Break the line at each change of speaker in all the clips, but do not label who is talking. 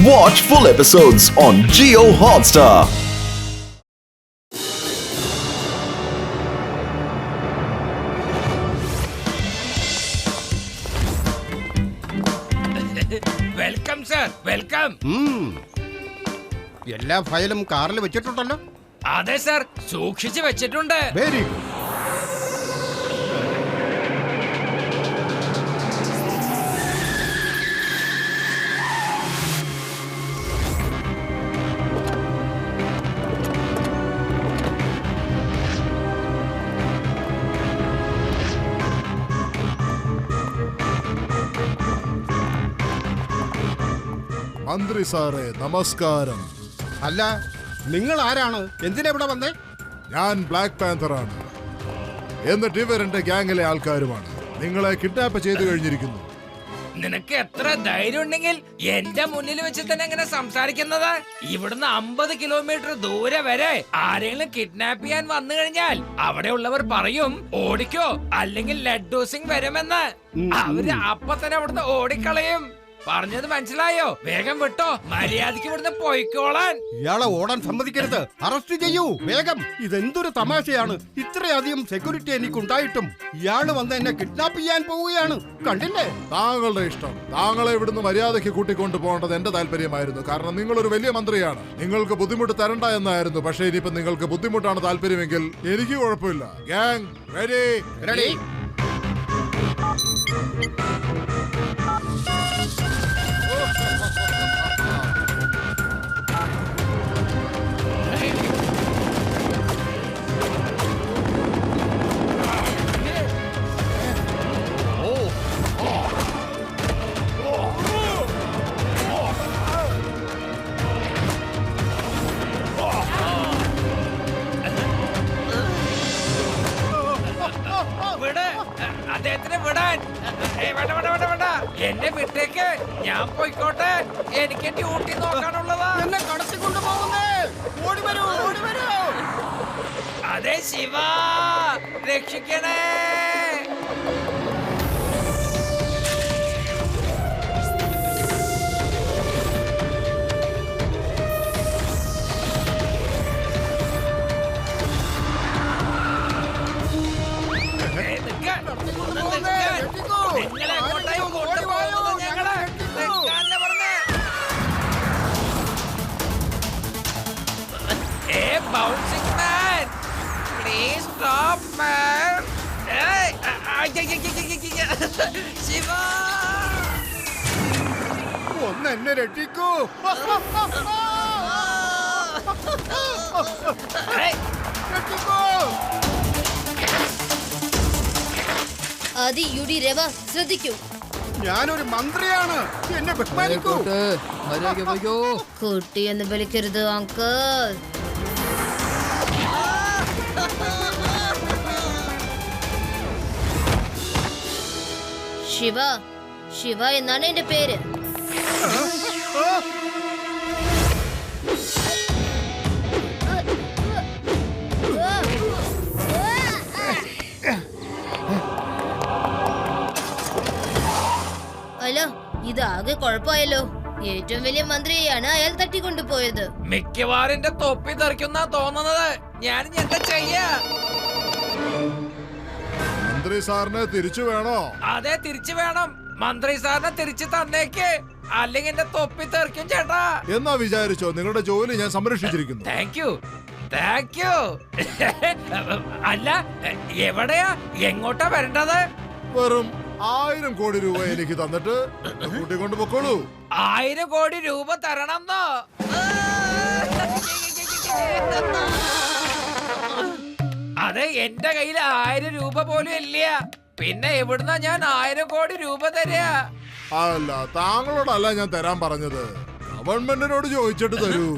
Watch full episodes on Jio Hotstar.
Welcome sir, welcome.
എല്ലാ ഫയലും കാറിൽ വെച്ചിട്ടുണ്ടല്ലോ.
അതെ സർ, സൂക്ഷിച്ചു വെച്ചിട്ടുണ്ട്.
Very good.
മന്ത്രി സാറേ നമസ്കാരം.
അല്ല, നിങ്ങൾ ആരാണ്? എന്തിനാ ഇവിടെ വന്നേ?
ഞാൻ ബ്ലാക്ക് പാന്തറാണ്. എന്നിട്ട് ഇവരെന്റെ ഗ്യാങ്ങിലെ ആൾക്കാരുമാണ്. നിങ്ങളെ കിഡ്നാപ്പ് ചെയ്തു കഴിഞ്ഞിരിക്കുന്നു.
നിനക്ക് എത്ര ധൈര്യം ഉണ്ടെങ്കിൽ എന്റെ മുന്നിൽ വെച്ച് തന്നെ എങ്ങനെ സംസാരിക്കുന്നത്? ഇവിടുന്ന് 50 കിലോമീറ്റർ ദൂരെ വരെ ആരെങ്കിലും കിഡ്നാപ്പ് ചെയ്യാൻ വന്നു കഴിഞ്ഞാൽ അവിടെ ഉള്ളവർ പറയും ഓടിക്കോ അല്ലെങ്കിൽ ലെഡ് ഡോസിംഗ് വരുമെന്ന്. അവര് അപ്പൊ തന്നെ അവിടുന്ന് ഓടിക്കളയും. പറഞ്ഞത് മനസ്സിലായോ? വേഗം വിട്ടോ, മര്യാദക്ക് ഇവിടുന്ന് പോയിക്കോളാൻ.
ഇയാളെ ഓടാൻ സമ്മതിക്കരുത്. അറസ്റ്റ് ചെയ്യൂ വേഗം. ഇതെന്തൊരു തമാശയാണ്. ഇത്രയധികം സെക്യൂരിറ്റി എനിക്കുണ്ടായിട്ടും ഇയാള് വന്ന് എന്നെ കിഡ്നാപ്പ് ചെയ്യാൻ പോവുകയാണ്. കണ്ടില്ലേ?
താങ്കളുടെ ഇഷ്ടം. താങ്കളെ ഇവിടുന്ന് മര്യാദയ്ക്ക് കൂട്ടിക്കൊണ്ടു പോകേണ്ടത് എന്റെ താല്പര്യമായിരുന്നു. കാരണം നിങ്ങളൊരു വലിയ മന്ത്രിയാണ്. നിങ്ങൾക്ക് ബുദ്ധിമുട്ട് തരണ്ട എന്നായിരുന്നു. പക്ഷേ ഇനിയിപ്പോ നിങ്ങൾക്ക് ബുദ്ധിമുട്ടാണ് താല്പര്യമെങ്കിൽ എനിക്ക് കുഴപ്പമില്ല. Gang ready?
റെഡി.
വിട്, അദ്ദേഹത്തിനെ വിടാൻ. വേണ്ട, എന്നെ വിട്ടേക്ക്. ഞാൻ പോയിക്കോട്ടെ. എനിക്ക് ഡ്യൂട്ടി നോക്കാനുള്ളതാ.
എന്നെ കടത്തിക്കൊണ്ടു പോകുന്നേ. ഓടി വരൂ, ഓടി വരൂ.
അതെ ശിവ, രക്ഷിക്കണേ. Bouncing man, please stop man. Hey, Shiva.
ഒന്ന് എന്നെ രക്ഷിക്കൂ.
Hey,
രക്ഷിക്കൂ.
ആദി യുഡി രവ ശ്രദ്ധിക്കൂ.
ഞാനൊരു മന്ത്രിയാണ്. എന്നെ ബഹുമാനിക്കൂ.
കുട്ടി എന്ന് വിളിക്കരുത് അങ്കിൾ. ശിവ, ശിവ എന്നാണ് എന്റെ പേര്. അല്ല, ഇതാകെ കുഴപ്പമായല്ലോ. ഏറ്റവും വലിയ മന്ത്രിയെയാണ് അയാൾ തട്ടിക്കൊണ്ടുപോയത്.
മിക്കവാറും എന്റെ തൊപ്പി തെറിക്കുന്ന തോന്നുന്നത്. ഞാൻ എന്താ ചെയ്യാ?
മന്ത്രി സാറിനെ തിരിച്ചു വേണോ?
അതെ, തിരിച്ചു വേണം. മന്ത്രി സാറിനെ തിരിച്ചു തന്നേക്ക്, അല്ലെങ്കിൽ എന്റെ തൊപ്പി തെറിക്കും ചേട്ടാ.
എന്നാ വിചാരിച്ചോ, നിങ്ങളുടെ ജോലി ഞാൻ സംരക്ഷിച്ചിരിക്കുന്നു.
Thank you, thank you. അല്ല, എവിടെയാ, എങ്ങോട്ടാ വരേണ്ടത്?
വെറും 1000 കോടി രൂപ എനിക്ക് തന്നിട്ട് കൂട്ടിക്കൊണ്ട് പൊക്കോളൂ.
1000 കോടി രൂപ തരണമെന്നോ? അതെ, എന്റെ കയ്യിൽ 1000 രൂപ പോലും ഇല്ല. പിന്നെ എവിടുന്നാ ഞാൻ 1000 കോടി രൂപ തരാ?
അല്ല, താങ്കളോടല്ല ഞാൻ തരാൻ പറഞ്ഞത്. ഗവൺമെന്റിനോട് ചോദിച്ചിട്ട് തരൂ.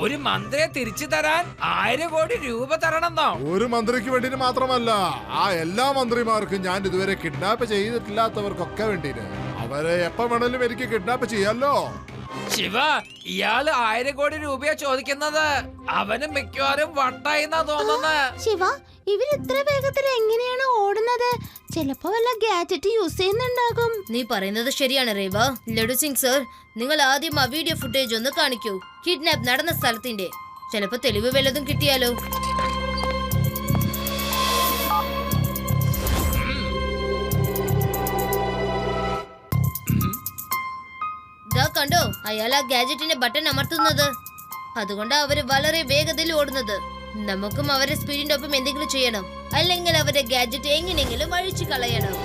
ഒരു മന്ത്രിയെ തിരിച്ചു തരാൻ 1000 കോടി രൂപ തരണമെന്നോ?
ഒരു മന്ത്രിക്ക് വേണ്ടിട്ട് മാത്രമല്ല, ആ എല്ലാ മന്ത്രിമാർക്കും ഞാൻ ഇതുവരെ കിഡ്നാപ്പ് ചെയ്തിട്ടില്ലാത്തവർക്കൊക്കെ വേണ്ടിട്ട്. അവരെ എപ്പോ വേണേലും എനിക്ക് കിഡ്നാപ്പ് ചെയ്യാലോ.
ശിവ, ഇയാള് 1000 കോടി രൂപയാ ചോദിക്കുന്നത്. അവന് മിക്കവാറും വട്ടായിന്നാ തോന്നുന്നത്.
ശിവ, ഇവർ ഇത്ര വേഗത്തിൽ എങ്ങനെയാണ് ഓടുന്നത്? ചിലപ്പോ വല്ല ഗാഡ്ജറ്റ് യൂസ് ചെയ്യുന്നുണ്ടാകും.
നീ പറയുന്നത് ശരിയാണ് രേവ. ലഡു സിംഗ് സർ, നിങ്ങൾ ആദ്യം ആ വീഡിയോ ഫുട്ടേജ് ഒന്ന് കാണിക്കൂ. കിഡ്നാപ്പ് നടന്ന സ്ഥലത്തിന്റെ. ചിലപ്പോ തെളിവ് വല്ലതും കിട്ടിയാലോ. കണ്ടോ, അയാൾ ആ ഗാഡ്ജറ്റിന്റെ ബട്ടൺ അമർത്തുന്നത്. അതുകൊണ്ട് അവര് വളരെ വേഗതയിൽ ഓടുന്നത്. നമുക്കും അവരുടെ സ്പീഡിന്റെ ഒപ്പം എന്തെങ്കിലും ചെയ്യണം, അല്ലെങ്കിൽ അവരുടെ ഗാഡ്ജറ്റ് എങ്ങനെയെങ്കിലും അഴിച്ചു കളയണം.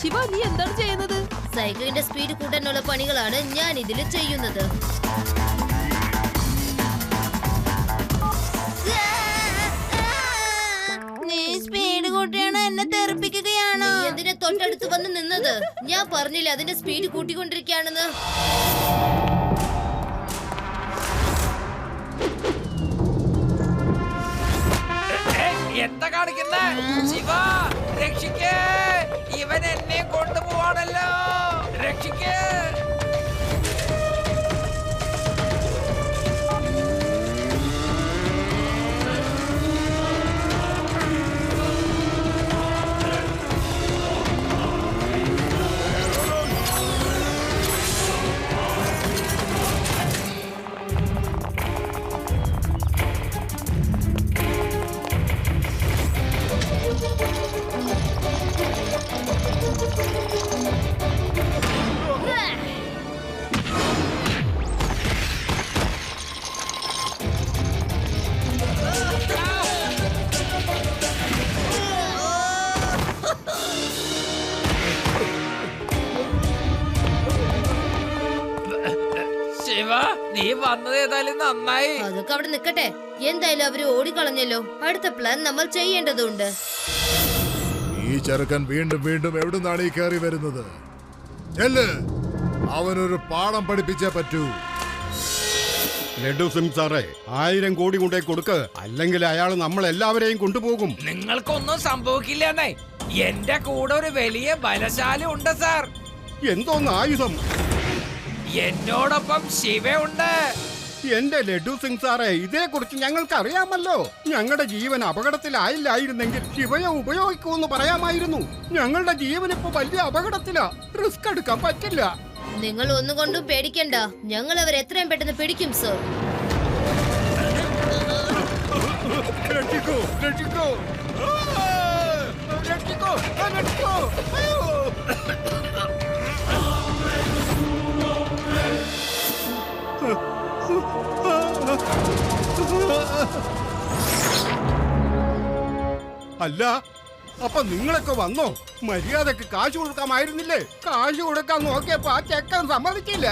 ശിവ, നീ എന്താണ് ചെയ്യുന്നത്?
സൈക്കിളിന്റെ സ്പീഡ് കൂട്ടാനുള്ള പണികളാണ് ഞാൻ ഇതിൽ ചെയ്യുന്നത്.
സ്പീഡ് കൂട്ടിയാണ് എന്നെ തെറിപ്പിക്കുകയാണോ?
എന്തിനെ തൊട്ടടുത്ത് വന്ന് നിന്നത്? ഞാൻ പറഞ്ഞില്ല അതിന്റെ സ്പീഡ് കൂട്ടിക്കൊണ്ടിരിക്കുകയാണെന്ന്.
എന്താ കാണിക്കുന്ന? ശിവ, രക്ഷിക്കേ! ഇവൻ എന്നെ കൊണ്ടുപോവാണല്ലോ, രക്ഷിക്കേ! ശിവ, നീ വന്നത് ഏതായാലും നന്നായി.
അതൊക്കെ അവിടെ നിക്കട്ടെ. എന്തായാലും അവര് ഓടിക്കളഞ്ഞല്ലോ. അടുത്ത പ്ലാൻ നമ്മൾ ചെയ്യേണ്ടതുണ്ട്.
ഈ ചെറുക്കൻ വീണ്ടും വീണ്ടും എവിടുന്നാണ് ഈ കയറി വരുന്നത്? ചെല്ല്, അവനൊരു പാഠം പഠിപ്പിച്ചേ പറ്റൂ.
ലഡു സിംഗ് സാറേ, 1000 കോടി കൊണ്ടേ കൊടുക്ക്, അല്ലെങ്കിൽ അയാൾ നമ്മളെല്ലാവരെയും കൊണ്ടുപോകും.
നിങ്ങൾക്കൊന്നും സംഭവിക്കില്ലെന്നേ. എന്റെ കൂടെ ഒരു വലിയ ബലശാലി ഉണ്ട് സാർ.
എന്തോന്ന് ആയുധം?
എന്നോടൊപ്പം ശിവയുണ്ട്.
എന്റെ ലഡു സിംഗ് സാറേ, ഇതേക്കുറിച്ച് ഞങ്ങൾക്ക് അറിയാമല്ലോ. ഞങ്ങളുടെ ജീവൻ അപകടത്തിലായില്ലായിരുന്നെങ്കിൽ ശിവയെ ഉപയോഗിക്കുമെന്ന് പറയാമായിരുന്നു. ഞങ്ങളുടെ ജീവൻ ഇപ്പൊ വലിയ അപകടത്തിലാ. റിസ്ക് എടുക്കാൻ പറ്റില്ല.
നിങ്ങൾ ഒന്നുകൊണ്ടും പേടിക്കണ്ട. ഞങ്ങൾ അവരെ എത്രയും പെട്ടെന്ന് പിടിക്കും സർ.
രക്ഷിക്കൂ, രക്ഷിക്കൂ. രക്ഷിക്കൂ, രക്ഷിക്കൂ. അല്ല, അപ്പൊ നിങ്ങളൊക്കെ വന്നോ? മര്യാദക്ക് കാശ് കൊടുക്കാമായിരുന്നില്ലേ? കാശ് കൊടുക്കാൻ നോക്കിയപ്പോ ആ ചെക്കൻ സമ്മതിച്ചില്ല.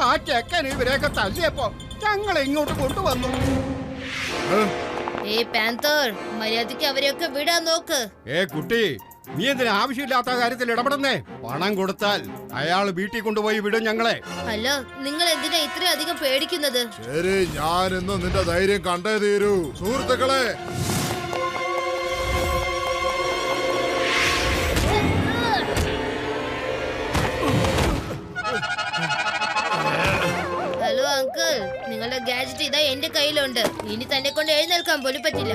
ആ ചെക്കൻ ഇവരെയൊക്കെ തല്ലിയപ്പോ ഞങ്ങളെ ഇങ്ങോട്ട് കൊണ്ടുവന്നു.
പാന്തർ, മര്യാദയ്ക്ക് അവരെയൊക്കെ വിടാൻ നോക്ക്.
കുട്ടി, നീ എന്തിനാ ആവശ്യമില്ലാത്ത കാര്യത്തിൽ ഇടപെടുന്നേ? പണം കൊടുത്താൽ അയാൾ വീട്ടിൽ കൊണ്ടുപോയി വിടും ഞങ്ങളെ.
അല്ല, നിങ്ങൾ എന്തിനാ ഇത്രയധികം പേടിക്കുന്നത്?
ശരി, ഞാൻ ഇന്ന് നിന്റെ ധൈര്യം കണ്ടേ തീരൂ. സുഹൃത്തുക്കളെ,
ഹലോ അങ്കിൾ, നിങ്ങളുടെ ഗാഡ്ജറ്റ് ഇതാ എന്റെ കയ്യിലുണ്ട്. ഇനി തന്നെ കൊണ്ട് എഴുന്നേൽക്കാൻ പോലും പറ്റില്ല.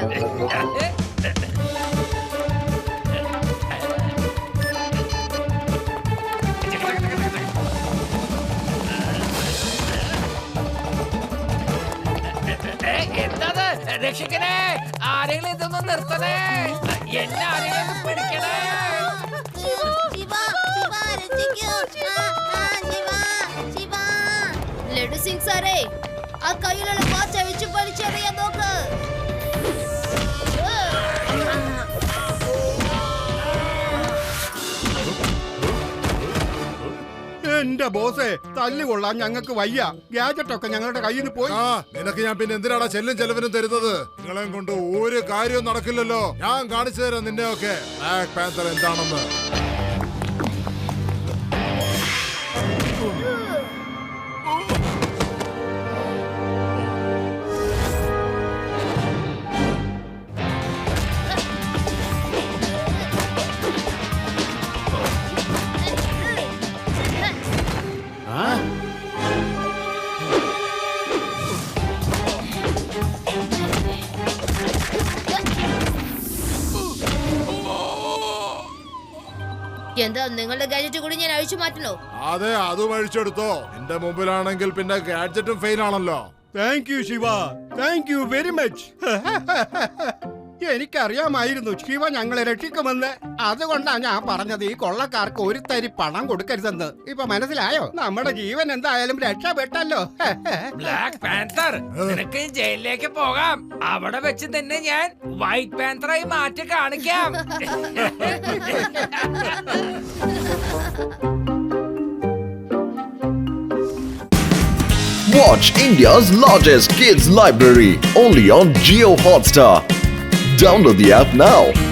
എന്താത്? രക്ഷിക്കണേ! ആരെങ്കിലും ഇതൊന്നും നിർത്തണേ! എന്നെ ആരെങ്കിലും പിടിക്കണേ!
ലഡു സിംഗ് സാറേ, ആ കയ്യിലുള്ള വാച്ച് അഴിച്ചു വലിച്ചെറിയാൻ നോക്ക്.
എന്റെ ബോസേ, തല്ലുകൊള്ളാൻ ഞങ്ങൾക്ക് വയ്യ. ഗാഡ്ജറ്റ് ഒക്കെ ഞങ്ങളുടെ കയ്യിൽ നിന്ന് പോയി.
നിനക്ക് ഞാൻ പിന്നെ എന്തിനാണ് ചെല്ലും ചെലവിനും തരുന്നത്? നിങ്ങളെ കൊണ്ട് ഒരു കാര്യവും നടക്കില്ലല്ലോ. ഞാൻ കാണിച്ചു തരാം നിന്നെ ഒക്കെ ബ്ലാക്ക് പാന്തർ എന്താണെന്ന്.
എന്താ നിങ്ങളുടെ ഗാഡ്ജറ്റ് കൂടി ഞാൻ അഴിച്ചു മാറ്റണോ?
അതെ, അതും അഴിച്ചെടുത്തോ. എന്റെ മുമ്പിലാണെങ്കിൽ പിന്നെ ഗാഡ്ജറ്റും ഫെയിൽ ആണല്ലോ.
Thank you Shiva, thank you very much. എനിക്കറിയാമായിരുന്നു ശിവ ഞങ്ങളെ രക്ഷിക്കുമെന്ന്. അതുകൊണ്ടാ ഞാൻ പറഞ്ഞത് ഈ കൊള്ളക്കാർക്ക് ഒരു തരി പണം കൊടുക്കരുതെന്ന്. ഇപ്പൊ മനസ്സിലായോ? നമ്മുടെ ജീവൻ എന്തായാലും രക്ഷപ്പെട്ടല്ലോ.
ബ്ലാക്ക് പാന്തർ, നിനക്ക് ജയിലിലേക്ക് പോകാം. അവിടെ വെച്ച് തന്നെ ഞാൻ വൈറ്റ് പാന്തറായി മാറ്റി കാണിക്കാം.
Watch India's largest kids library only on Jio Hotstar. Download the app now.